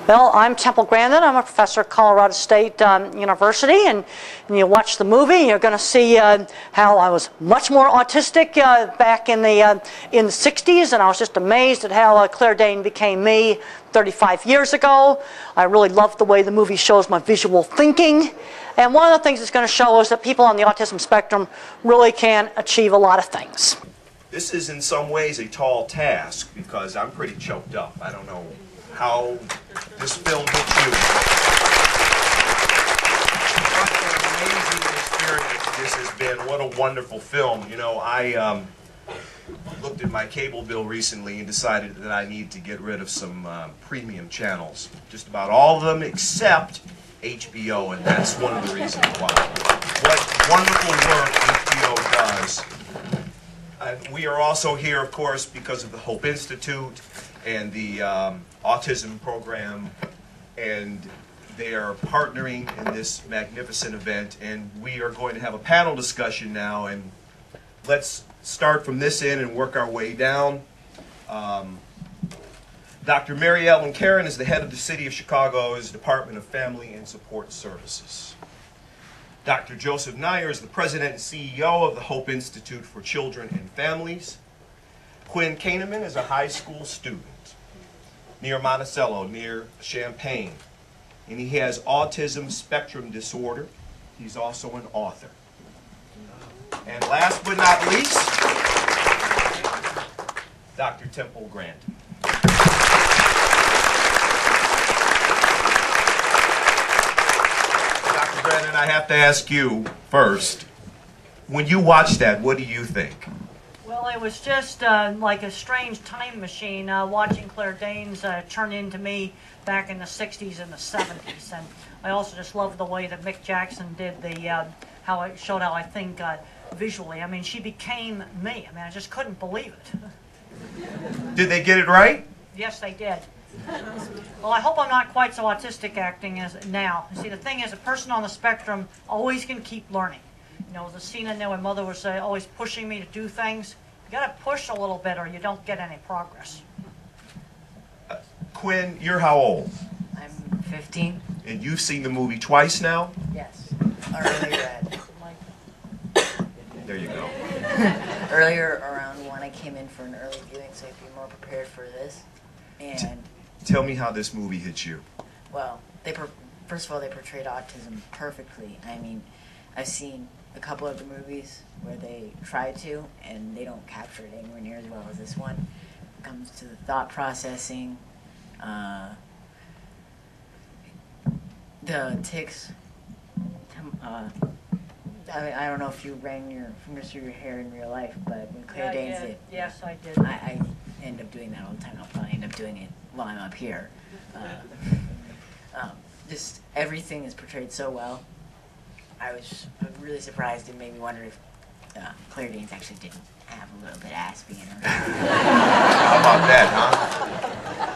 Well, I'm Temple Grandin. I'm a professor at Colorado State University, and you watch the movie, you're going to see how I was much more autistic back in the 60s, and I was just amazed at how Claire Danes became me 35 years ago. I really love the way the movie shows my visual thinking, and one of the things it's going to show is that people on the autism spectrum really can achieve a lot of things. This is in some ways a tall task because I'm pretty choked up. I don't know how this film hit you. What an amazing experience this has been. What a wonderful film. You know, I looked at my cable bill recently and decided that I need to get rid of some premium channels. Just about all of them except HBO, and that's one of the reasons why. What wonderful work HBO does. We are also here, of course, because of the Hope Institute and the Autism program, and they are partnering in this magnificent event, and we are going to have a panel discussion now, and let's start from this end and work our way down. Dr. Mary Ellen Caron is the head of the City of Chicago's Department of Family and Support Services. Dr. Joseph Nyer is the president and CEO of the Hope Institute for Children and Families. Quinn Kahneman is a high school student near Monticello, near Champaign, and he has autism spectrum disorder. He's also an author. And last but not least, Dr. Temple Grandin. Dr. Grandin, I have to ask you first, when you watch that, what do you think? Well, it was just like a strange time machine watching Claire Danes turn into me back in the 60s and the 70s. And I also just love the way that Mick Jackson did the, how it showed how I think visually. I mean, she became me. I mean, I just couldn't believe it. Did they get it right? Yes, they did. Well, I hope I'm not quite so autistic acting as now. See, the thing is, a person on the spectrum always can keep learning. You know, the scene in there where Mother was always pushing me to do things. You got to push a little bit or you don't get any progress. Quinn, you're how old? I'm 15. And you've seen the movie twice now? Yes. Earlier There you go. earlier around 1, I came in for an early viewing so I could be more prepared for this. And Tell me how this movie hit you. well, first of all, they portrayed autism perfectly. I mean, I've seen a couple of the movies where they try to, and they don't capture it anywhere near as well as this one. It comes to the thought processing, the tics. I don't know if you ran your fingers through your hair in real life, but when Claire Danes did, yes, I did. I end up doing that all the time. I'll probably end up doing it while I'm up here. Just everything is portrayed so well. I was really surprised. It made me wonder if Claire Danes actually didn't have a little bit of ass being her. How about that, huh?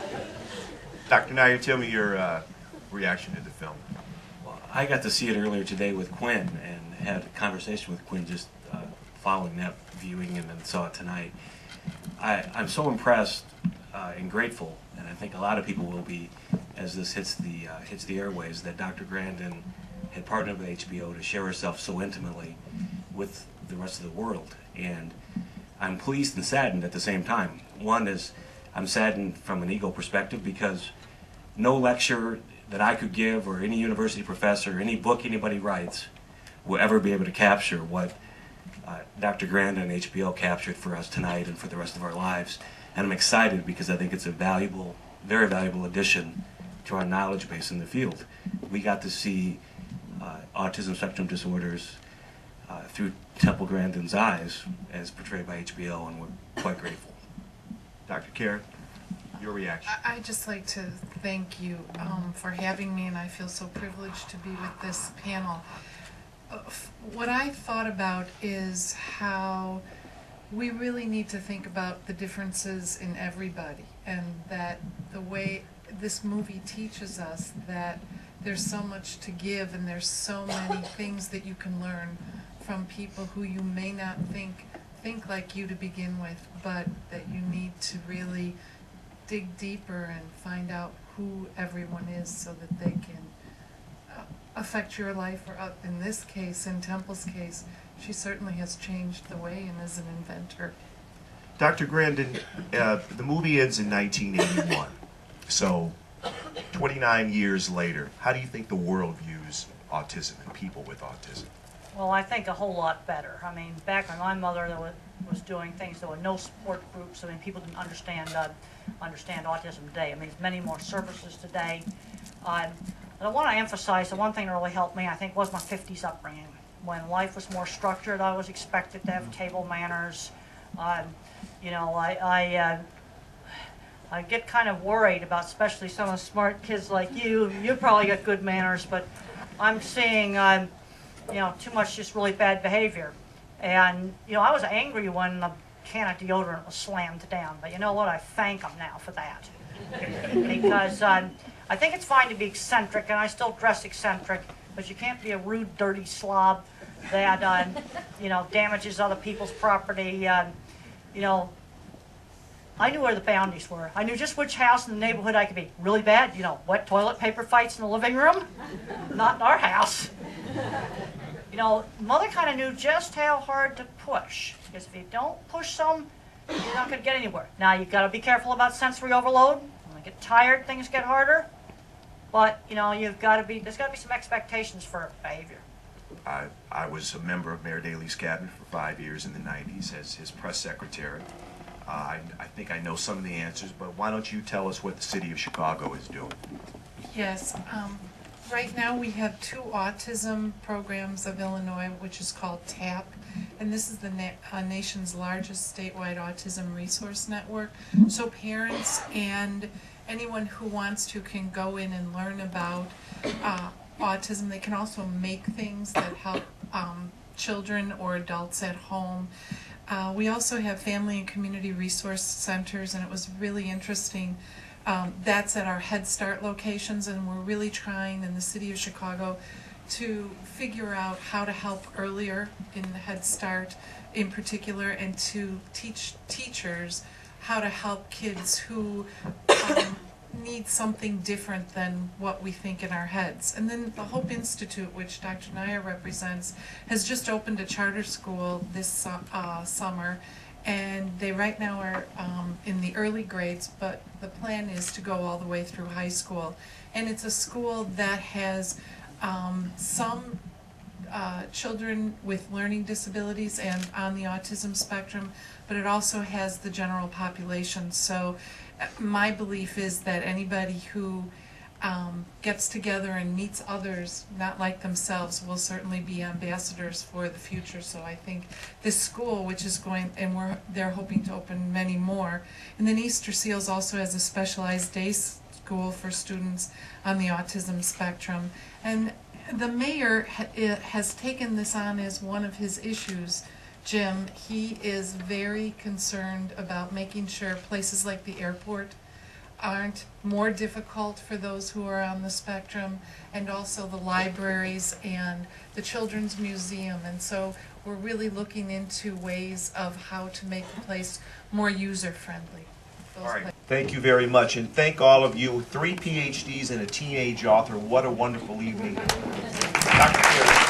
Dr. Nyer, tell me your reaction to the film. Well, I got to see it earlier today with Quinn and had a conversation with Quinn just following that viewing, and then saw it tonight. I'm so impressed and grateful, and I think a lot of people will be as this hits the airways, that Dr. Grandin had partnered with HBO to share herself so intimately with the rest of the world. And I'm pleased and saddened at the same time. One is, I'm saddened from an ego perspective because no lecture that I could give, or any university professor, any book anybody writes, will ever be able to capture what Dr. Grandin and HBO captured for us tonight and for the rest of our lives. And I'm excited because I think it's a valuable, very valuable addition to our knowledge base in the field. We got to see autism spectrum disorders through Temple Grandin's eyes as portrayed by HBO, and we're quite grateful. Dr. Caron, your reaction. I'd just like to thank you for having me, and I feel so privileged to be with this panel. What I thought about is how we really need to think about the differences in everybody, and that the way this movie teaches us that there's so much to give, and there's so many things that you can learn from people who you may not think like you to begin with, but that you need to really dig deeper and find out who everyone is so that they can affect your life, or in this case, in Temple's case, she certainly has changed the way and is an inventor. Dr. Grandin, the movie ends in 1981, so 29 years later, how do you think the world views autism and people with autism? Well, I think a whole lot better. I mean, back when my mother was doing things, there were no support groups. I mean, people didn't understand autism today. I mean, there's many more services today. But I want to emphasize the one thing that really helped me, I think, was my 50s upbringing. When life was more structured, I was expected to have table manners. You know, I get kind of worried about, especially some of the smart kids like you. You probably got good manners, but I'm seeing, you know, too much just really bad behavior. And, you know, I was angry when the can of deodorant was slammed down. But you know what? I thank them now for that. Because I think it's fine to be eccentric, and I still dress eccentric, but you can't be a rude, dirty slob that, you know, damages other people's property. You know, I knew where the boundaries were. I knew just which house in the neighborhood I could be really bad. You know, wet toilet paper fights in the living room? Not in our house. You know, Mother kind of knew just how hard to push. Because if you don't push some, you're not going to get anywhere. Now, you've got to be careful about sensory overload. When I get tired, things get harder. But, you know, there's got to be some expectations for behavior. I was a member of Mayor Daley's cabinet for 5 years in the 90s as his press secretary. I think I know some of the answers, but why don't you tell us what the city of Chicago is doing? Yes. Right now we have 2 autism programs of Illinois, which is called TAP, and this is the nation's largest statewide autism resource network. So parents and anyone who wants to can go in and learn about autism. They can also make things that help children or adults at home. We also have family and community resource centers, and it was really interesting. That's at our Head Start locations, and we're really trying in the city of Chicago to figure out how to help earlier in the Head Start in particular, and to teach teachers how to help kids who need something different than what we think in our heads. And then the Hope Institute, which Dr. Naya represents, has just opened a charter school this summer, and they right now are in the early grades, but the plan is to go all the way through high school. And it's a school that has some children with learning disabilities and on the autism spectrum, but it also has the general population. So my belief is that anybody who gets together and meets others not like themselves will certainly be ambassadors for the future. So I think this school, which is going, and they're hoping to open many more. And then Easter Seals also has a specialized day school for students on the autism spectrum. And the mayor has taken this on as one of his issues, Jim. He is very concerned about making sure places like the airport aren't more difficult for those who are on the spectrum, and also the libraries and the Children's Museum. And so we're really looking into ways of how to make the place more user-friendly. All right. Thank you very much, and thank all of you. 3 PhDs and a teenage author. What a wonderful evening. Dr.